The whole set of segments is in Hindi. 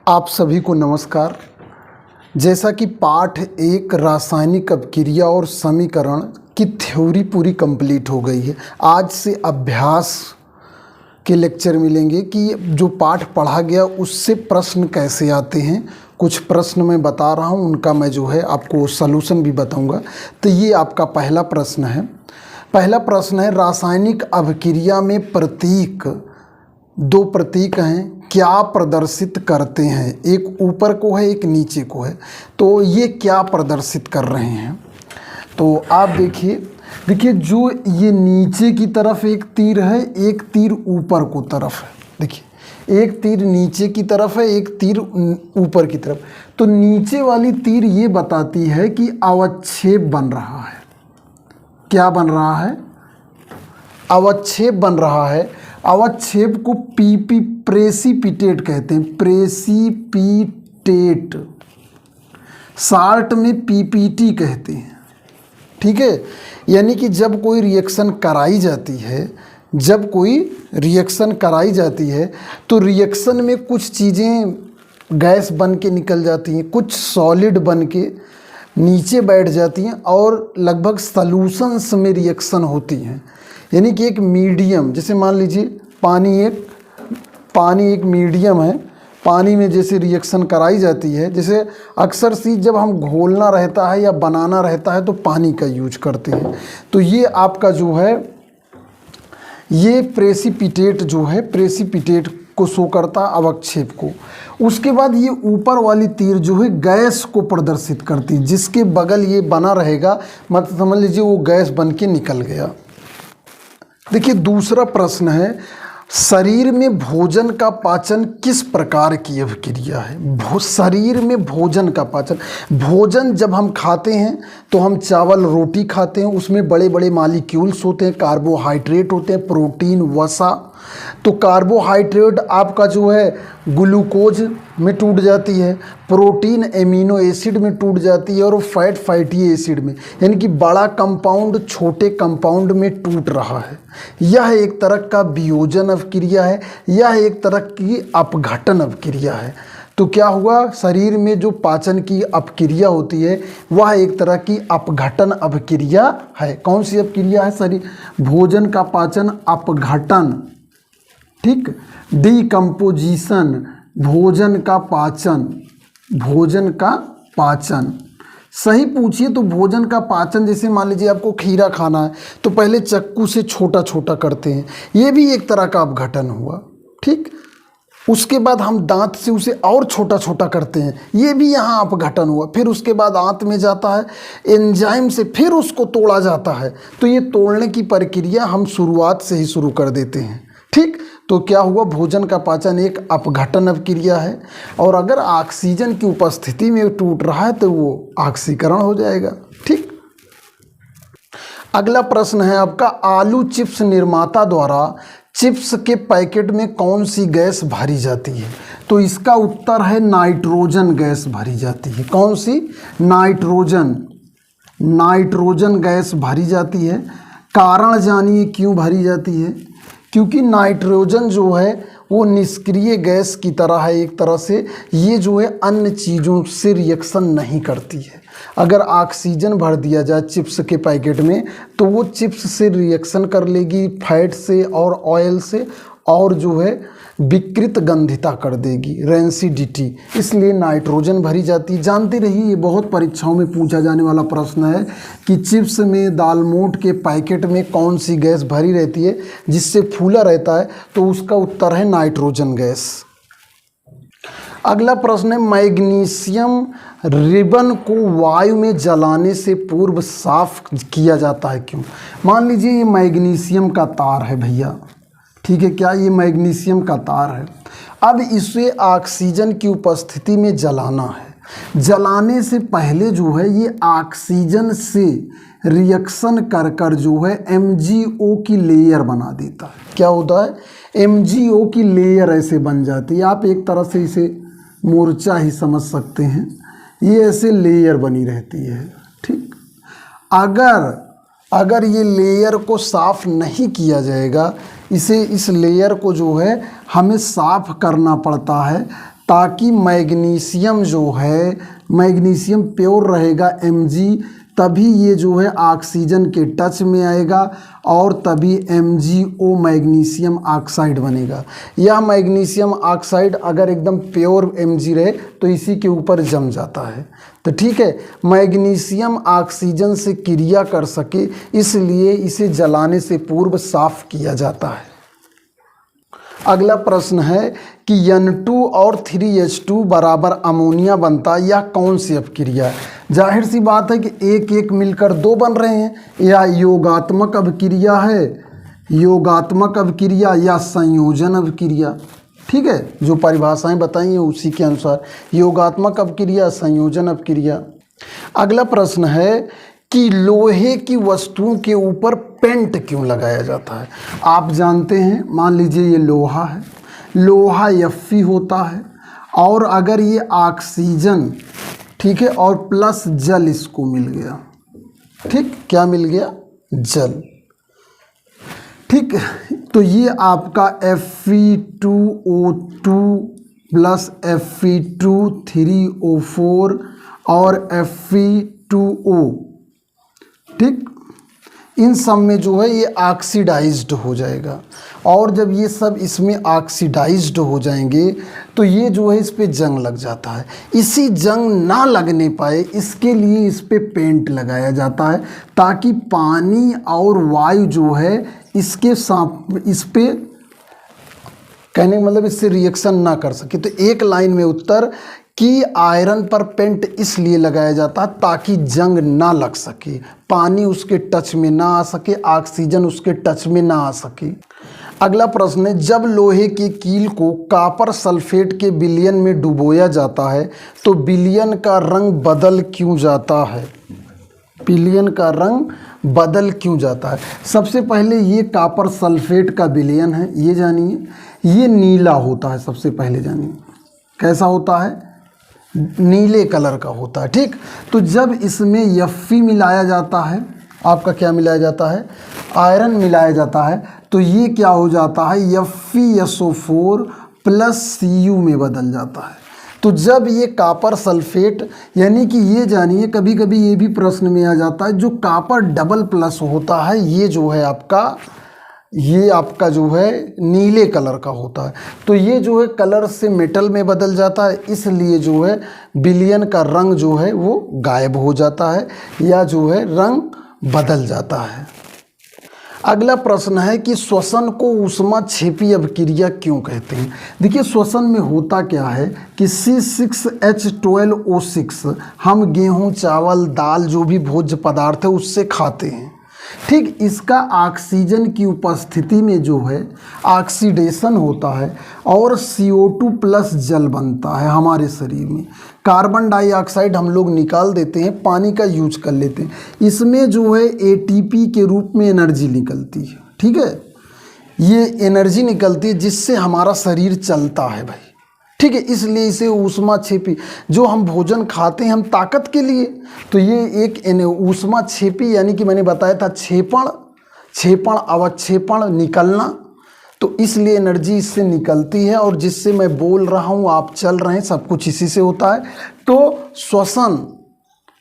आप सभी को नमस्कार। जैसा कि पाठ एक रासायनिक अपक्रिया और समीकरण की थ्योरी पूरी कंप्लीट हो गई है, आज से अभ्यास के लेक्चर मिलेंगे कि जो पाठ पढ़ा गया उससे प्रश्न कैसे आते हैं। कुछ प्रश्न मैं बता रहा हूं, उनका मैं जो है आपको सलूशन भी बताऊंगा। तो ये आपका पहला प्रश्न है। पहला प्रश्न है, रासायनिक अभिक्रिया में प्रतीक, दो प्रतीक हैं, क्या प्रदर्शित करते हैं? एक ऊपर को है, एक नीचे को है। तो ये क्या प्रदर्शित कर रहे हैं? तो आप देखिए जो ये नीचे की तरफ एक तीर है, एक तीर ऊपर को तरफ है। देखिए एक तीर नीचे की तरफ है, एक तीर ऊपर की तरफ। तो नीचे वाली तीर ये बताती है कि अवक्षेप बन रहा है। क्या बन रहा है? अवक्षेप बन रहा है। अवक्षेप को प्रेसिपिटेट कहते हैं। प्रेसिपिटेट, शार्ट में पीपीटी कहते हैं। ठीक है, यानी कि जब कोई रिएक्शन कराई जाती है, तो रिएक्शन में कुछ चीज़ें गैस बन के निकल जाती हैं, कुछ सॉलिड बन के नीचे बैठ जाती हैं और लगभग सॉल्यूशंस में रिएक्शन होती हैं। यानी कि एक मीडियम, जैसे मान लीजिए पानी एक मीडियम है। पानी में जैसे रिएक्शन कराई जाती है, जैसे अक्सर चीज़ जब हम घोलना रहता है या बनाना रहता है तो पानी का यूज करते हैं। तो ये आपका जो है ये प्रेसिपिटेट जो है, प्रेसिपिटेट को शो करता अवक्षेप को। उसके बाद ये ऊपर वाली तीर जो है गैस को प्रदर्शित करती है, जिसके बगल ये बना रहेगा, मतलब समझ लीजिए वो गैस बन के निकल गया। देखिए दूसरा प्रश्न है, शरीर में भोजन का पाचन किस प्रकार की अभिक्रिया है? शरीर में भोजन का पाचन, भोजन जब हम खाते हैं तो हम चावल रोटी खाते हैं, उसमें बड़े बड़े मॉलिक्यूल्स होते हैं, कार्बोहाइड्रेट होते हैं, प्रोटीन, वसा। तो कार्बोहाइड्रेट आपका जो है ग्लूकोज में टूट जाती है, प्रोटीन एमिनो एसिड में टूट जाती है और फैट फैटी एसिड में। यानी कि बड़ा कंपाउंड छोटे कंपाउंड में टूट रहा है। यह एक तरह का वियोजन अभिक्रिया है, यह एक तरह की अपघटन अभिक्रिया है। तो क्या हुआ, शरीर में जो पाचन की अपक्रिया होती है वह एक तरह की अपघटन अभिक्रिया है। कौन सी अभिक्रिया है? शरीर भोजन का पाचन अपघटन, ठीक, डिकम्पोजिशन, भोजन का पाचन। सही पूछिए तो भोजन का पाचन, जैसे मान लीजिए आपको खीरा खाना है तो पहले चक्कू से छोटा छोटा करते हैं, ये भी एक तरह का अपघटन हुआ। ठीक, उसके बाद हम दांत से उसे और छोटा छोटा करते हैं, ये भी यहाँ अपघटन हुआ। फिर उसके बाद आंत में जाता है, एंजाइम से फिर उसको तोड़ा जाता है। तो ये तोड़ने की प्रक्रिया हम शुरुआत से ही शुरू कर देते हैं। ठीक, तो क्या हुआ, भोजन का पाचन एक अपघटन अभिक्रिया है। और अगर ऑक्सीजन की उपस्थिति में टूट रहा है तो वो ऑक्सीकरण हो जाएगा। ठीक, अगला प्रश्न है आपका, आलू चिप्स निर्माता द्वारा चिप्स के पैकेट में कौन सी गैस भरी जाती है? तो इसका उत्तर है नाइट्रोजन गैस भरी जाती है। कौन सी? नाइट्रोजन गैस भरी जाती है। कारण जानिए क्यों भरी जाती है? क्योंकि नाइट्रोजन जो है वो निष्क्रिय गैस की तरह है एक तरह से। ये जो है अन्य चीज़ों से रिएक्शन नहीं करती है। अगर ऑक्सीजन भर दिया जाए चिप्स के पैकेट में तो वो चिप्स से रिएक्शन कर लेगी, फैट से और ऑयल से, और जो है विकृत गंधिता कर देगी, रेंसिडिटी। इसलिए नाइट्रोजन भरी जाती है। जानते रहिए, ये बहुत परीक्षाओं में पूछा जाने वाला प्रश्न है कि चिप्स में, दालमोट के पैकेट में कौन सी गैस भरी रहती है जिससे फूला रहता है? तो उसका उत्तर है नाइट्रोजन गैस। अगला प्रश्न है, मैग्नीशियम रिबन को वायु में जलाने से पूर्व साफ किया जाता है क्यों? मान लीजिए ये मैग्नीशियम का तार है भैया, ठीक है, क्या ये मैग्नीशियम का तार है? अब इसे ऑक्सीजन की उपस्थिति में जलाना है। जलाने से पहले जो है ये ऑक्सीजन से रिएक्शन कर कर जो है MgO की लेयर बना देता है। क्या होता है? MgO की लेयर ऐसे बन जाती है। आप एक तरह से इसे मोर्चा ही समझ सकते हैं, ये ऐसे लेयर बनी रहती है। ठीक, अगर ये लेयर को साफ नहीं किया जाएगा, इस लेयर को जो है हमें साफ करना पड़ता है, ताकि मैग्नीशियम जो है, मैग्नीशियम प्योर रहेगा Mg, तभी ये जो है ऑक्सीजन के टच में आएगा और तभी MgO मैग्नीशियम ऑक्साइड बनेगा। यह मैग्नीशियम ऑक्साइड अगर एकदम प्योर Mg रहे तो इसी के ऊपर जम जाता है। तो ठीक है, मैग्नीशियम ऑक्सीजन से क्रिया कर सके इसलिए इसे जलाने से पूर्व साफ किया जाता है। अगला प्रश्न है कि N2 और 3H2 बराबर अमोनिया बनता है, यह कौन सी अपक्रिया है? जाहिर सी बात है कि एक एक मिलकर दो बन रहे हैं। या योगात्मक अभिक्रिया है, योगात्मक अभिक्रिया या संयोजन अभिक्रिया। ठीक है, जो परिभाषाएं बताई हैं उसी के अनुसार योगात्मक अभिक्रिया, संयोजन अभिक्रिया। अगला प्रश्न है कि लोहे की वस्तुओं के ऊपर पेंट क्यों लगाया जाता है? आप जानते हैं, मान लीजिए ये लोहा है, लोहा Fe होता है और अगर ये ऑक्सीजन, ठीक है, और प्लस जल इसको मिल गया, ठीक, क्या मिल गया? जल। ठीक, तो ये आपका Fe2O2 प्लस Fe2 3O4 और Fe2O, ठीक, इन सब में जो है ये ऑक्सीडाइज्ड हो जाएगा। और जब ये सब इसमें ऑक्सीडाइज्ड हो जाएंगे तो ये जो है इस पे जंग लग जाता है। इसी जंग ना लगने पाए इसके लिए इस पे पेंट लगाया जाता है ताकि पानी और वायु जो है इसके साथ इस पे, कहने का मतलब इससे रिएक्शन ना कर सके। तो एक लाइन में उत्तर कि आयरन पर पेंट इसलिए लगाया जाता है ताकि जंग ना लग सके, पानी उसके टच में ना आ सके, ऑक्सीजन उसके टच में ना आ सके। अगला प्रश्न है, जब लोहे की कील को कॉपर सल्फेट के विलयन में डुबोया जाता है तो विलयन का रंग बदल क्यों जाता है? विलयन का रंग बदल क्यों जाता है? सबसे पहले ये कॉपर सल्फेट का विलयन है, ये जानिए, ये नीला होता है। सबसे पहले जानिए कैसा होता है? नीले कलर का होता है। ठीक, तो जब इसमें Fe मिलाया जाता है, आपका क्या मिलाया जाता है? आयरन मिलाया जाता है, तो ये क्या हो जाता है? FeSO4 प्लस Cu में बदल जाता है। तो जब ये कॉपर सल्फेट, यानी कि ये जानिए, कभी कभी ये भी प्रश्न में आ जाता है, जो कॉपर डबल प्लस होता है ये जो है आपका, ये आपका जो है नीले कलर का होता है। तो ये जो है कलर से मेटल में बदल जाता है, इसलिए जो है विलयन का रंग जो है वो गायब हो जाता है या जो है रंग बदल जाता है। अगला प्रश्न है कि श्वसन को ऊष्माक्षेपी अभिक्रिया क्यों कहते हैं? देखिए, श्वसन में होता क्या है कि C6H12O6 हम गेहूं, चावल, दाल, जो भी भोज्य पदार्थ है उससे खाते हैं। ठीक, इसका ऑक्सीजन की उपस्थिति में जो है ऑक्सीडेशन होता है और CO2 प्लस जल बनता है हमारे शरीर में। कार्बन डाइऑक्साइड हम लोग निकाल देते हैं, पानी का यूज कर लेते हैं। इसमें जो है ATP के रूप में एनर्जी निकलती है। ठीक है, ये एनर्जी निकलती है जिससे हमारा शरीर चलता है भाई। ठीक है, इसलिए इसे ऊष्माक्षेपी, जो हम भोजन खाते हैं हम ताकत के लिए, तो ये एक ऊष्माक्षेपी, यानी कि मैंने बताया था क्षेपण, अवक्षेपण, निकलना, तो इसलिए एनर्जी इससे निकलती है और जिससे मैं बोल रहा हूँ, आप चल रहे हैं, सब कुछ इसी से होता है। तो श्वसन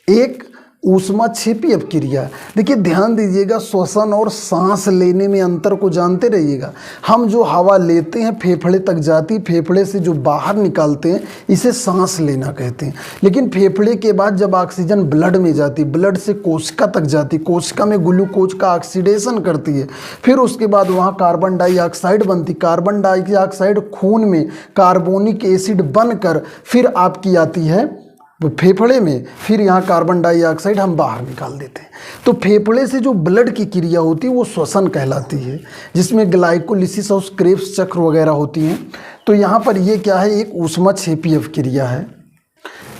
एक ऊष्माक्षेपी अपक्रिया। देखिए, ध्यान दीजिएगा, श्वसन और सांस लेने में अंतर को जानते रहिएगा। हम जो हवा लेते हैं फेफड़े तक जाती, फेफड़े से जो बाहर निकालते हैं इसे सांस लेना कहते हैं। लेकिन फेफड़े के बाद जब ऑक्सीजन ब्लड में जाती, ब्लड से कोशिका तक जाती, कोशिका में ग्लूकोज का ऑक्सीडेशन करती है, फिर उसके बाद वहाँ कार्बन डाइऑक्साइड बनती, कार्बन डाइऑक्साइड खून में कार्बोनिक एसिड बनकर फिर आपकी आती है फेफड़े में, फिर यहाँ कार्बन डाइऑक्साइड हम बाहर निकाल देते हैं। तो फेफड़े से जो ब्लड की क्रिया होती है वो श्वसन कहलाती है, जिसमें ग्लाइकोलिसिस और क्रेब्स चक्र वगैरह होती हैं। तो यहाँ पर ये क्या है? एक ऊष्माक्षेपी अपक्रिया है।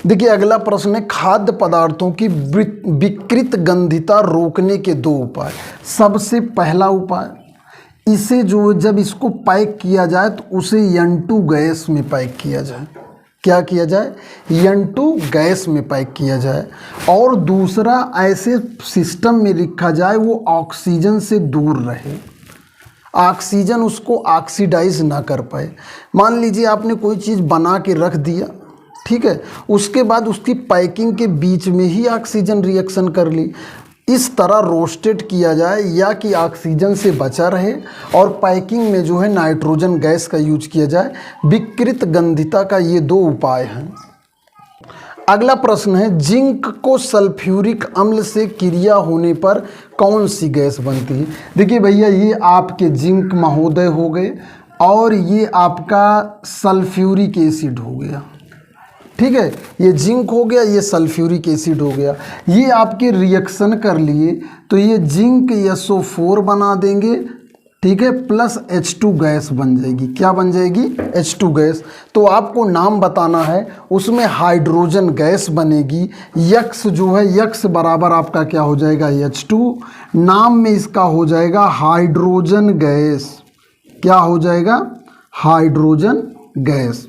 देखिए, अगला प्रश्न है, खाद्य पदार्थों की विकृत गंधिता रोकने के 2 उपाय। सबसे पहला उपाय, इसे जो जब इसको पैक किया जाए तो उसे N2 गैस में पैक किया जाए। क्या किया जाए? N2 गैस में पैक किया जाए। और दूसरा, ऐसे सिस्टम में रखा जाए वो ऑक्सीजन से दूर रहे। ऑक्सीजन उसको ऑक्सीडाइज ना कर पाए। मान लीजिए आपने कोई चीज़ बना के रख दिया, ठीक है, उसके बाद उसकी पैकिंग के बीच में ही ऑक्सीजन रिएक्शन कर ली, इस तरह रोस्टेड किया जाए या कि ऑक्सीजन से बचा रहे और पैकिंग में जो है नाइट्रोजन गैस का यूज किया जाए। विकृत गंधिता का ये दो उपाय हैं। अगला प्रश्न है, जिंक को सल्फ्यूरिक अम्ल से क्रिया होने पर कौन सी गैस बनती है? देखिए भैया, ये आपके जिंक महोदय हो गए और ये आपका सल्फ्यूरिक एसिड हो गया, ठीक है, ये जिंक हो गया, ये सल्फ्यूरिक एसिड हो गया। ये आपके रिएक्शन कर लिए तो ये जिंक SO4 बना देंगे, ठीक है, प्लस H2 गैस बन जाएगी। क्या बन जाएगी? H2 gas. तो आपको नाम बताना है, उसमें हाइड्रोजन गैस बनेगी। यक्स जो है, यक्स बराबर आपका क्या हो जाएगा? H2। नाम में इसका हो जाएगा हाइड्रोजन गैस। क्या हो जाएगा? हाइड्रोजन गैस,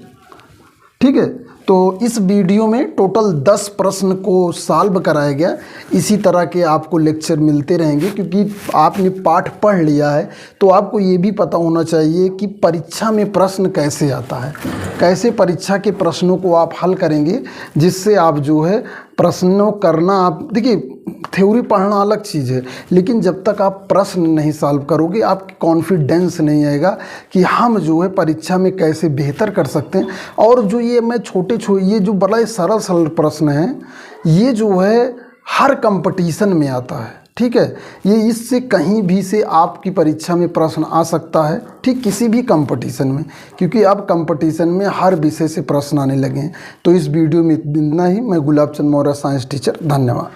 ठीक है। तो इस वीडियो में टोटल 10 प्रश्न को सॉल्व कराया गया। इसी तरह के आपको लेक्चर मिलते रहेंगे, क्योंकि आपने पाठ पढ़ लिया है तो आपको ये भी पता होना चाहिए कि परीक्षा में प्रश्न कैसे आता है, कैसे परीक्षा के प्रश्नों को आप हल करेंगे, जिससे आप जो है प्रश्नों करना, आप देखिए थ्योरी पढ़ना अलग चीज़ है, लेकिन जब तक आप प्रश्न नहीं सॉल्व करोगे आपकी कॉन्फिडेंस नहीं आएगा कि हम जो है परीक्षा में कैसे बेहतर कर सकते हैं। और जो ये मैं ये जो बड़ा सरल सरल प्रश्न हैं, ये जो है हर कंपटीशन में आता है, ठीक है। ये इससे कहीं भी से आपकी परीक्षा में प्रश्न आ सकता है, ठीक, किसी भी कंपटीशन में, क्योंकि अब कंपटीशन में हर विषय से प्रश्न आने लगे हैं। तो इस वीडियो में इतना ही। मैं गुलाब चंद मौर्य, साइंस टीचर। धन्यवाद।